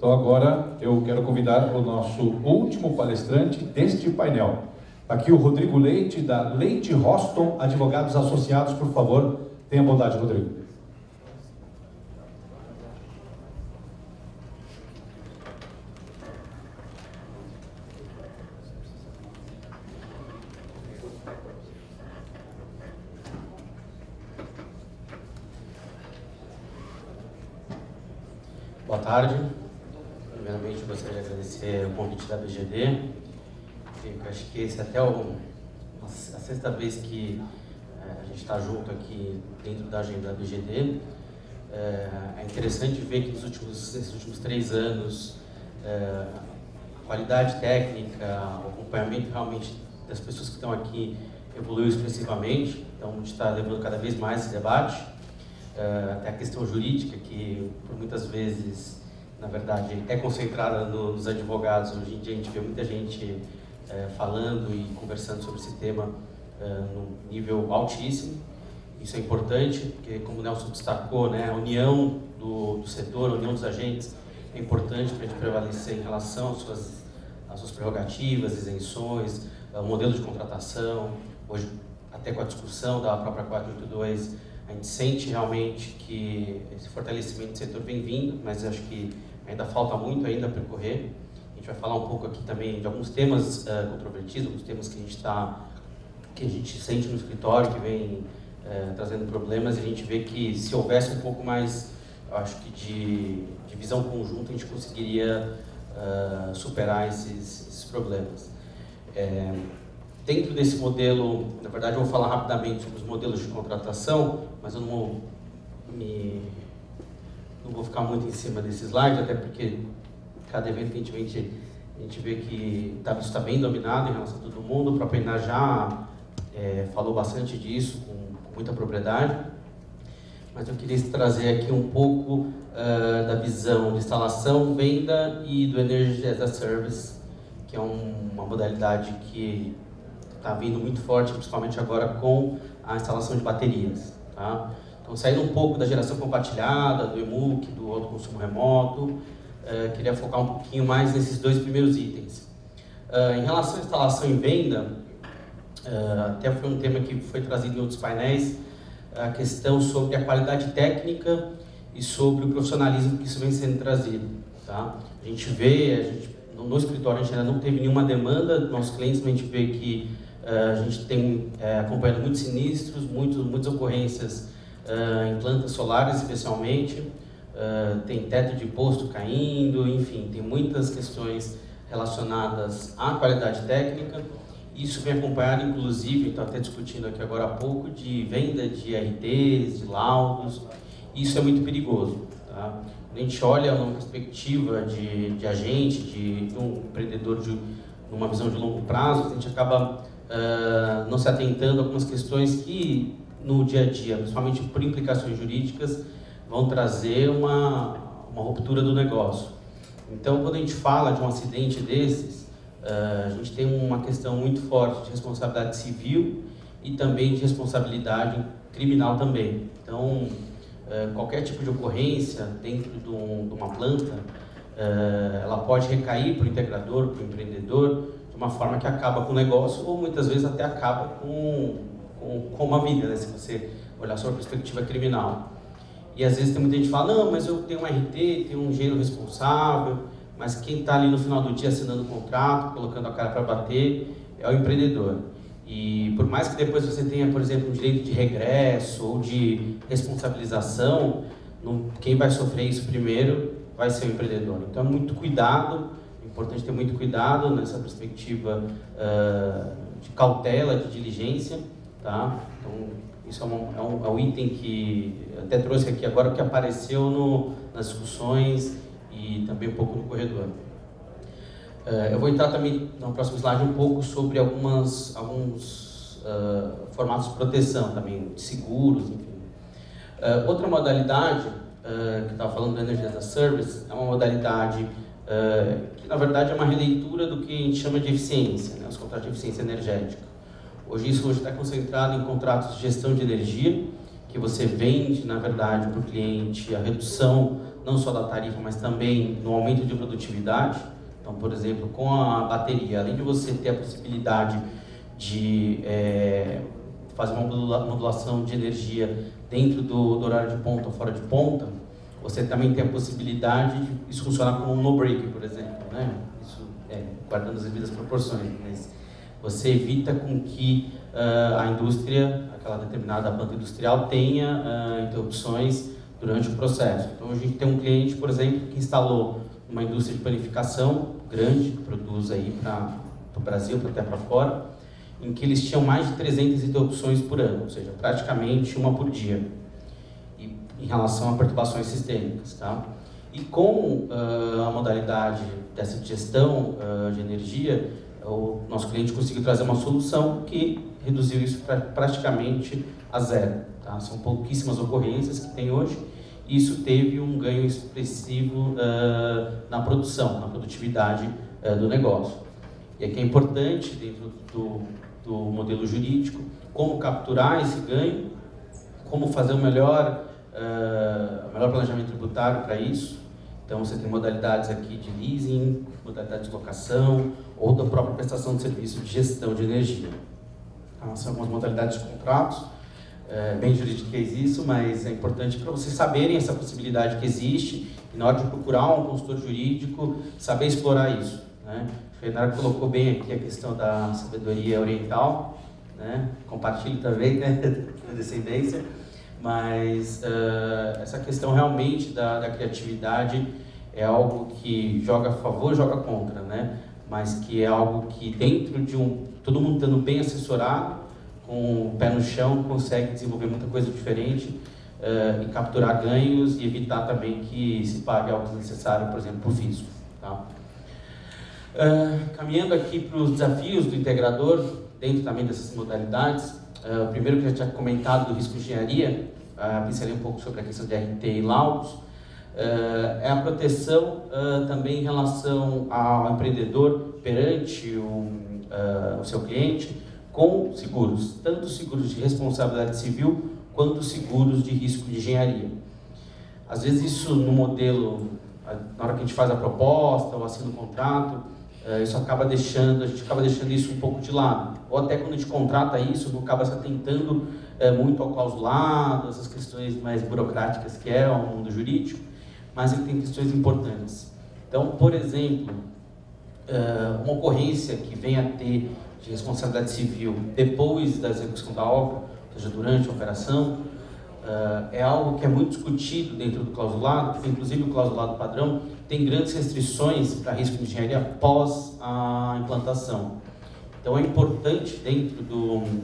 Então agora eu quero convidar o nosso último palestrante deste painel. Aqui o Rodrigo Leite, da Leite Roston Advogados Associados, por favor, tenha bondade, Rodrigo. Boa tarde. Primeiramente, eu gostaria de agradecer o convite da BGD. Eu acho que esse é até a sexta vez que a gente está junto aqui dentro da agenda da BGD. É interessante ver que nesses últimos 3 anos, a qualidade técnica, o acompanhamento realmente das pessoas que estão aqui evoluiu expressivamente. Então, a gente está levando cada vez mais esse debate. Até a questão jurídica, que por muitas vezes, na verdade, é concentrada nos advogados. Hoje em dia a gente vê muita gente falando e conversando sobre esse tema num nível altíssimo. Isso é importante, porque, como o Nelson destacou, né, a união do setor, a união dos agentes é importante para a gente prevalecer em relação às suas prerrogativas, isenções, o modelo de contratação. Hoje, até com a discussão da própria 482, a gente sente realmente que esse fortalecimento do setor vem vindo, mas acho que ainda falta muito ainda a percorrer. A gente vai falar um pouco aqui também de alguns temas controvertidos, alguns temas que a gente sente no escritório, que vem trazendo problemas, e a gente vê que se houvesse um pouco mais, eu acho que de visão conjunta, a gente conseguiria superar esses problemas. Dentro desse modelo, na verdade eu vou falar rapidamente sobre os modelos de contratação, mas eu não vou ficar muito em cima desse slide, até porque cada evento que a gente vê que isso está bem dominado em relação a todo mundo. O próprio Iná já falou bastante disso com muita propriedade, mas eu queria trazer aqui um pouco da visão de instalação, venda e do Energy as a Service, que é uma modalidade que está vindo muito forte, principalmente agora com a instalação de baterias. Tá? Então, saindo um pouco da geração compartilhada, do EMUC, do autoconsumo remoto, queria focar um pouquinho mais nesses 2 primeiros itens. Em relação à instalação e venda, até foi um tema que foi trazido em outros painéis, a questão sobre a qualidade técnica e sobre o profissionalismo que isso vem sendo trazido. Tá? A gente vê, no escritório a gente ainda não teve nenhuma demanda dos nossos clientes, mas a gente vê que a gente tem acompanhado muitos sinistros, muitas ocorrências em plantas solares especialmente, tem teto de posto caindo, enfim, tem muitas questões relacionadas à qualidade técnica. Isso vem acompanhado, inclusive, estou até discutindo aqui agora há pouco, de venda de RTs, de laudos. Isso é muito perigoso. Tá? Quando a gente olha numa perspectiva de agente, de um empreendedor numa visão de longo prazo, a gente acaba não se atentando a algumas questões que no dia a dia, principalmente por implicações jurídicas, vão trazer uma ruptura do negócio. Então, quando a gente fala de um acidente desses, a gente tem uma questão muito forte de responsabilidade civil e também de responsabilidade criminal também. Então, qualquer tipo de ocorrência dentro de uma planta, ela pode recair para o integrador, para o empreendedor, de uma forma que acaba com o negócio, ou muitas vezes até acaba com uma vida, né, se você olhar sobre a perspectiva criminal. E às vezes tem muita gente que fala, não, mas eu tenho um RT, tenho um engenheiro responsável, mas quem está ali no final do dia assinando o contrato, colocando a cara para bater, é o empreendedor. E por mais que depois você tenha, por exemplo, um direito de regresso ou de responsabilização, quem vai sofrer isso primeiro vai ser o empreendedor. Então é muito cuidado, é importante ter muito cuidado nessa perspectiva de cautela, de diligência. Tá? Então, isso é um item que até trouxe aqui agora, que apareceu nas discussões e também um pouco no corredor. Eu vou entrar também no próximo slide um pouco sobre alguns formatos de proteção também, de seguros, enfim. Outra modalidade, que estava falando do Energy as a Service, é uma modalidade que na verdade é uma releitura do que a gente chama de eficiência, né? Os contratos de eficiência energética. Hoje isso está concentrado em contratos de gestão de energia, que você vende, na verdade, para o cliente a redução não só da tarifa, mas também no aumento de produtividade. Então, por exemplo, com a bateria, além de você ter a possibilidade de fazer uma modulação de energia dentro do horário de ponta ou fora de ponta, você também tem a possibilidade de isso funcionar como um no-break, por exemplo, né? Isso guardando as devidas proporções, mas você evita com que a indústria, aquela determinada planta industrial, tenha interrupções durante o processo. Então, a gente tem um cliente, por exemplo, que instalou uma indústria de panificação grande, que produz aí para o Brasil, até para fora, em que eles tinham mais de 300 interrupções por ano, ou seja, praticamente uma por dia, em relação a perturbações sistêmicas, tá? E com a modalidade dessa gestão de energia, o nosso cliente conseguiu trazer uma solução que reduziu isso praticamente a zero, tá? São pouquíssimas ocorrências que tem hoje, e isso teve um ganho expressivo na produção, na produtividade do negócio. E aqui é importante, dentro do modelo jurídico, como capturar esse ganho, como fazer o melhor planejamento tributário para isso. Então, você tem modalidades aqui de leasing, modalidade de locação, ou da própria prestação de serviço de gestão de energia. Então, são algumas modalidades de contratos, bem juridiquês isso, mas é importante para vocês saberem essa possibilidade que existe, e na hora de procurar um consultor jurídico, saber explorar isso, né? O Renato colocou bem aqui a questão da sabedoria oriental, né? Compartilho também, né? Da descendência. Mas essa questão realmente da criatividade é algo que joga a favor, joga contra, né? Mas que é algo que dentro de todo mundo estando bem assessorado, com o pé no chão, consegue desenvolver muita coisa diferente e capturar ganhos e evitar também que se pague algo desnecessário, por exemplo, para o fisco, tá? Caminhando aqui para os desafios do integrador, dentro também dessas modalidades, o primeiro que eu já tinha comentado do risco de engenharia, pincelei um pouco sobre a questão de RT e laudos, é a proteção também em relação ao empreendedor perante o seu cliente com seguros, tanto seguros de responsabilidade civil quanto seguros de risco de engenharia. Às vezes isso no modelo, na hora que a gente faz a proposta ou assina o contrato, a gente acaba deixando isso um pouco de lado. Ou até quando a gente contrata isso, não acaba se atentando muito ao clausulado, essas questões mais burocráticas que é o mundo jurídico, mas ele tem questões importantes. Então, por exemplo, uma ocorrência que venha a ter de responsabilidade civil depois da execução da obra, ou seja, durante a operação, é algo que é muito discutido dentro do clausulado, porque inclusive o clausulado padrão tem grandes restrições para risco de engenharia após a implantação. Então é importante dentro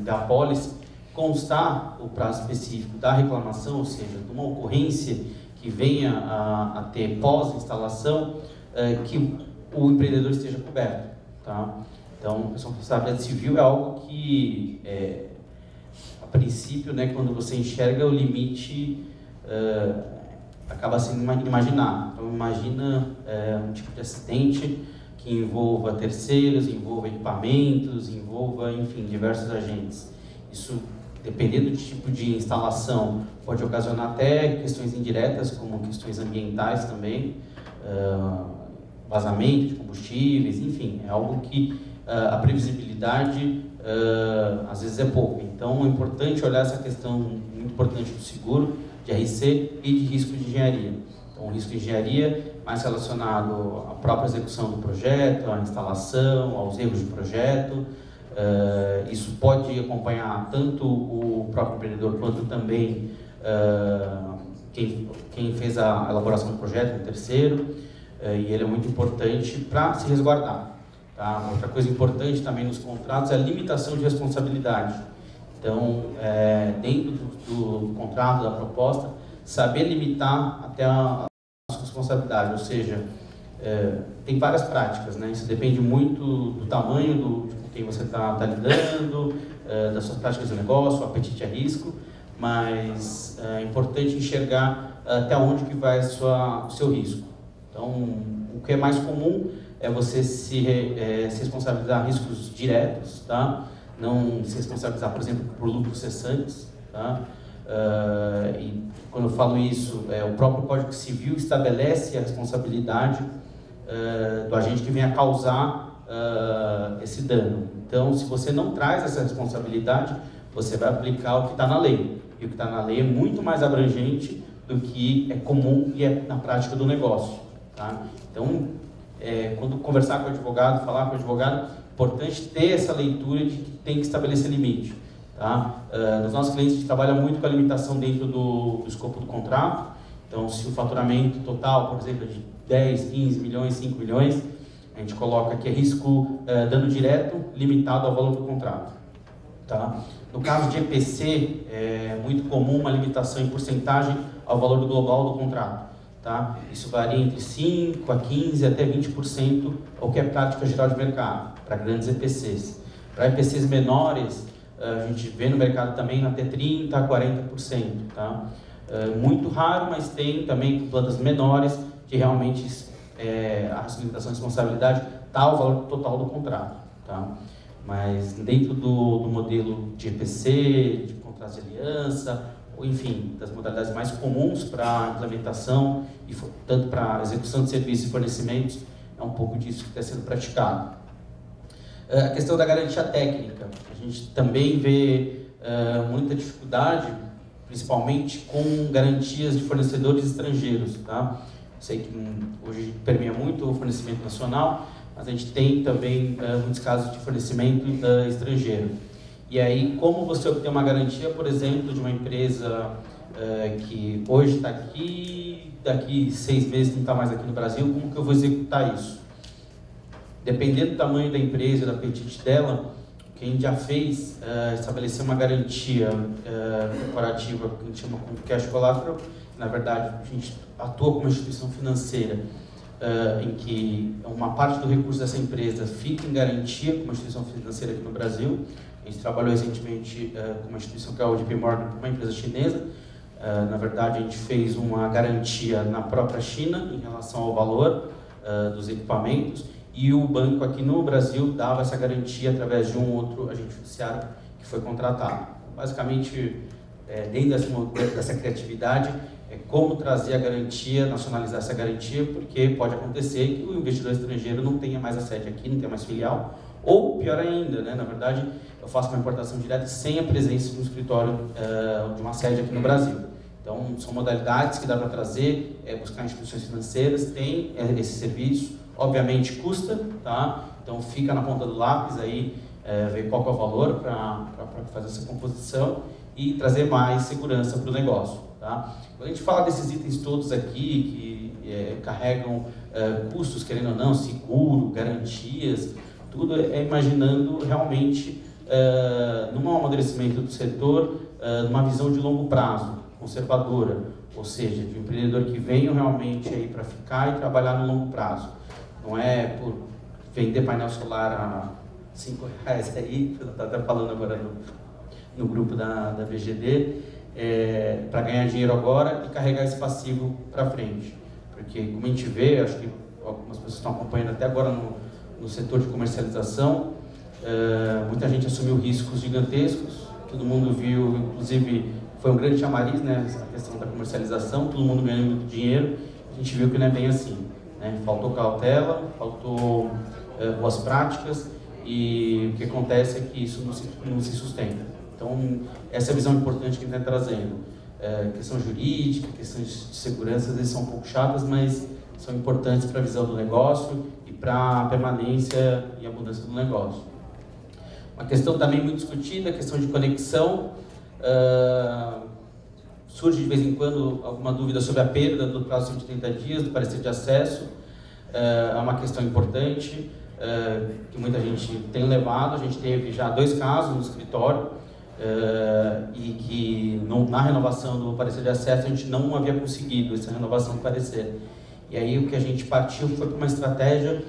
da apólice constar o prazo específico da reclamação, ou seja, de uma ocorrência que venha a ter pós-instalação, que o empreendedor esteja coberto, tá? Então, a responsabilidade civil é algo que, a princípio, né, quando você enxerga o limite, acaba sendo inimaginável. Então, imagina um tipo de acidente que envolva terceiros, envolva equipamentos, envolva, enfim, diversos agentes. Isso, dependendo do tipo de instalação, pode ocasionar até questões indiretas, como questões ambientais também, vazamento de combustíveis, enfim, é algo que a previsibilidade às vezes é pouca. Então é importante olhar essa questão muito importante do seguro, de RC e de risco de engenharia. Então o risco de engenharia mais relacionado à própria execução do projeto, à instalação, aos erros de projeto. Isso pode acompanhar tanto o próprio empreendedor quanto também quem fez a elaboração do projeto, o terceiro, e ele é muito importante para se resguardar. Tá? Outra coisa importante também nos contratos é a limitação de responsabilidade. Então, dentro do contrato, da proposta, saber limitar até a responsabilidade, ou seja, tem várias práticas, né? Isso depende muito do tamanho de quem você está lidando, das suas práticas de negócio, o apetite a risco, mas é importante enxergar até onde que vai o seu risco. Então, o que é mais comum é você se responsabilizar riscos diretos, tá? Não se responsabilizar, por exemplo, por lucros cessantes, tá? E quando eu falo isso, o próprio Código Civil estabelece a responsabilidade do agente que venha causar esse dano. Então, se você não traz essa responsabilidade, você vai aplicar o que está na lei. E o que está na lei é muito mais abrangente do que é comum e é na prática do negócio. Tá? Então, quando conversar com o advogado, falar com o advogado, é importante ter essa leitura de que tem que estabelecer limite. Tá? Nos nossos clientes, a gente trabalha muito com a limitação dentro do escopo do contrato. Então, se o faturamento total, por exemplo, é de 10, 15 milhões, 5 milhões, a gente coloca aqui risco dano direto limitado ao valor do contrato. Tá? No caso de EPC, é muito comum uma limitação em porcentagem ao valor global do contrato. Tá? Isso varia entre 5% a 15% até 20%, o que é prática geral de mercado, para grandes EPCs. Para EPCs menores, a gente vê no mercado também até 30% a 40%. Tá? Muito raro, mas tem também plantas menores que realmente a limitação de responsabilidade está ao valor total do contrato. Tá? Mas dentro do modelo de EPC, de contrato de aliança, ou enfim, das modalidades mais comuns para implementação, e tanto para execução de serviços e fornecimentos, é um pouco disso que está sendo praticado. A questão da garantia técnica, a gente também vê muita dificuldade, principalmente com garantias de fornecedores estrangeiros. Tá? Sei que hoje permeia muito o fornecimento nacional, mas a gente tem também muitos casos de fornecimento estrangeiro. E aí, como você obter uma garantia, por exemplo, de uma empresa que hoje está aqui, daqui 6 meses não está mais aqui no Brasil, como que eu vou executar isso? Dependendo do tamanho da empresa, do apetite dela, o que a gente já fez estabelecer uma garantia corporativa que a gente chama de cash collateral. Na verdade, a gente atua como instituição financeira em que uma parte do recurso dessa empresa fica em garantia como instituição financeira aqui no Brasil. A gente trabalhou recentemente com uma instituição que é a JP Morgan, uma empresa chinesa. Na verdade, a gente fez uma garantia na própria China em relação ao valor dos equipamentos, e o banco aqui no Brasil dava essa garantia através de um outro agente judiciário que foi contratado. Basicamente, dentro dessa criatividade, é como trazer a garantia, nacionalizar essa garantia, porque pode acontecer que o investidor estrangeiro não tenha mais a sede aqui, não tenha mais filial, ou pior ainda, né? Na verdade, eu faço uma importação direta sem a presença de um escritório de uma sede aqui no Brasil. Então, são modalidades que dá para trazer, buscar instituições financeiras, tem esse serviço, obviamente custa, tá? Então fica na ponta do lápis aí, ver qual que é o valor para fazer essa composição e trazer mais segurança para o negócio. Tá? Quando a gente fala desses itens todos aqui, que carregam custos, querendo ou não, seguro, garantias, tudo é imaginando realmente num amadurecimento do setor, numa visão de longo prazo, conservadora, ou seja, de um empreendedor que venha realmente aí para ficar e trabalhar no longo prazo. Não é por vender painel solar a R$5 aí, está até falando agora no grupo da BGD, para ganhar dinheiro agora e carregar esse passivo para frente. Porque, como a gente vê, acho que algumas pessoas estão acompanhando até agora no setor de comercialização, muita gente assumiu riscos gigantescos, todo mundo viu, inclusive foi um grande chamariz, né, a questão da comercialização, todo mundo ganhando muito dinheiro, a gente viu que não é bem assim. Né? Faltou cautela, faltou boas práticas, e o que acontece é que isso não se sustenta. Então, essa é a visão importante que a gente está trazendo. Questão jurídica, questões de segurança, às vezes são um pouco chatas, mas são importantes para a visão do negócio e para a permanência e a mudança do negócio. Uma questão também muito discutida, a questão de conexão. Surge de vez em quando alguma dúvida sobre a perda do prazo de 130 dias do parecer de acesso. É uma questão importante que muita gente tem levado. A gente teve já 2 casos no escritório e que na renovação do parecer de acesso a gente não havia conseguido essa renovação do parecer. E aí o que a gente partiu foi para uma estratégia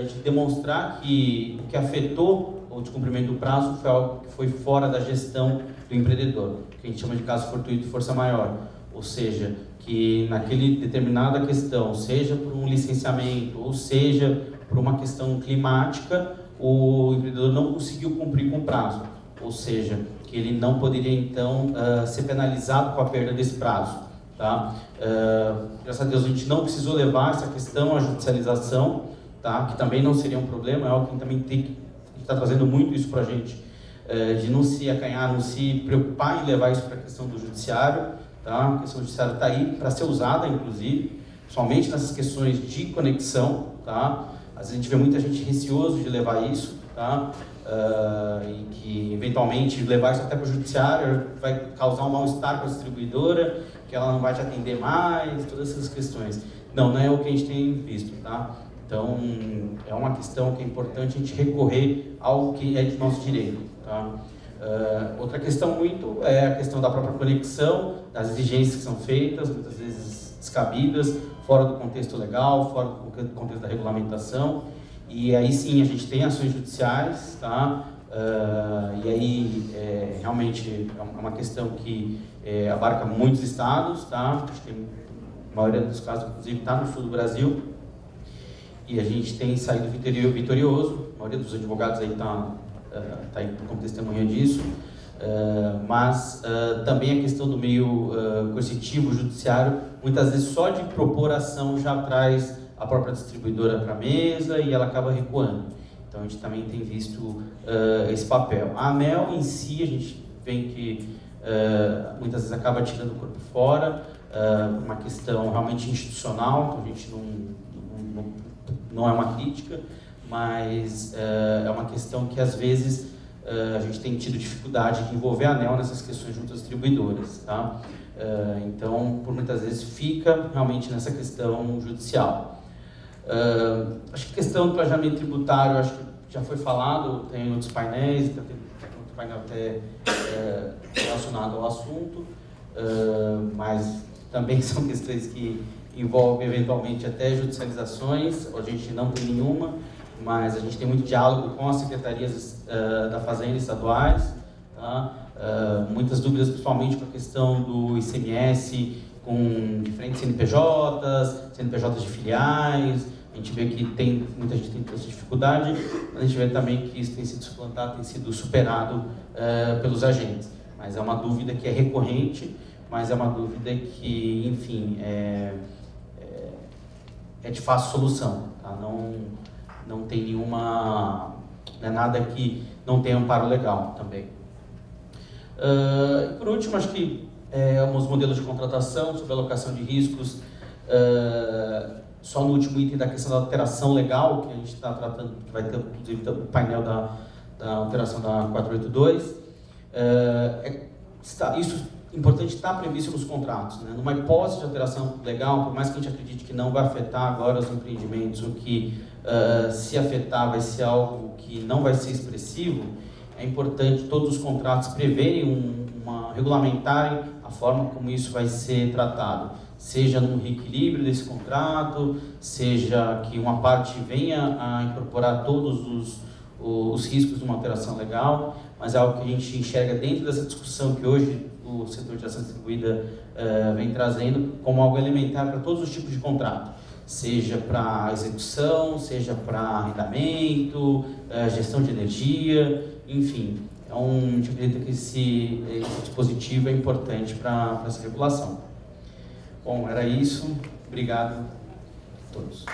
de demonstrar que o que afetou o descumprimento do prazo foi algo que foi fora da gestão do empreendedor, que a gente chama de caso fortuito de força maior, ou seja, que naquele determinada questão, seja por um licenciamento, ou seja por uma questão climática, o empreendedor não conseguiu cumprir com o prazo. ou seja, que ele não poderia então ser penalizado com a perda desse prazo. Tá? Graças a Deus a gente não precisou levar essa questão à judicialização, tá? Que também não seria um problema, é algo que também está trazendo muito isso para a gente, de não se acanhar, não se preocupar em levar isso para a questão do judiciário. Tá? A questão do judiciário está aí para ser usada, inclusive, principalmente nessas questões de conexão. Tá? Às vezes a gente vê muita gente receoso de levar isso, tá? E que eventualmente levar isso até para o judiciário vai causar um mal-estar com a distribuidora, que ela não vai te atender mais, todas essas questões. Não é o que a gente tem visto. Tá? Então, é uma questão que é importante a gente recorrer ao que é de nosso direito. Tá? Outra questão muito é a questão da própria conexão, das exigências que são feitas, muitas vezes descabidas, fora do contexto legal, fora do contexto da regulamentação. E aí sim, a gente tem ações judiciais, tá? E aí realmente é uma questão que abarca muitos estados, tá? Acho que a maioria dos casos, inclusive, está no sul do Brasil. E a gente tem saído vitorioso, a maioria dos advogados aí está aí como testemunha disso. Mas também a questão do meio coercitivo, judiciário, muitas vezes só de propor ação já traz a própria distribuidora para a mesa e ela acaba recuando. Então a gente também tem visto esse papel. A ANEEL em si, a gente vê que muitas vezes acaba tirando o corpo fora, uma questão realmente institucional, então a gente não é uma crítica, mas é uma questão que às vezes a gente tem tido dificuldade de envolver a ANEEL nessas questões junto às distribuidoras. Tá? Então, por muitas vezes, fica realmente nessa questão judicial. Acho que a questão do planejamento tributário, acho que já foi falado, tem outros painéis, tem outro painel até relacionado ao assunto, mas também são questões que envolvem eventualmente até judicializações. A gente não tem nenhuma, mas a gente tem muito diálogo com as secretarias da Fazenda estaduais, tá? Muitas dúvidas, principalmente com a questão do ICMS, com diferentes CNPJs de filiais. A gente vê que muita gente tem essa dificuldade, mas a gente vê também que isso tem sido suplantado, tem sido superado pelos agentes. Mas é uma dúvida que é recorrente, mas é uma dúvida que, enfim, é de fácil solução. Tá? Não tem nenhuma... Não é nada que não tenha amparo legal também. E por último, acho que os modelos de contratação sobre alocação de riscos, só no último item da questão da alteração legal, que a gente está tratando, que vai ter inclusive o painel da alteração da 482, isso é importante estar previsto nos contratos. Né? Numa hipótese de alteração legal, por mais que a gente acredite que não vai afetar agora os empreendimentos, ou que se afetar vai ser algo que não vai ser expressivo, é importante todos os contratos preverem regulamentarem a forma como isso vai ser tratado. Seja no reequilíbrio desse contrato, seja que uma parte venha a incorporar todos os riscos de uma alteração legal, mas é algo que a gente enxerga dentro dessa discussão que hoje o setor de ação distribuída vem trazendo como algo elementar para todos os tipos de contrato, seja para execução, seja para arrendamento, gestão de energia, enfim. A gente acredita que esse dispositivo é importante para essa regulação. Bom, era isso. Obrigado a todos.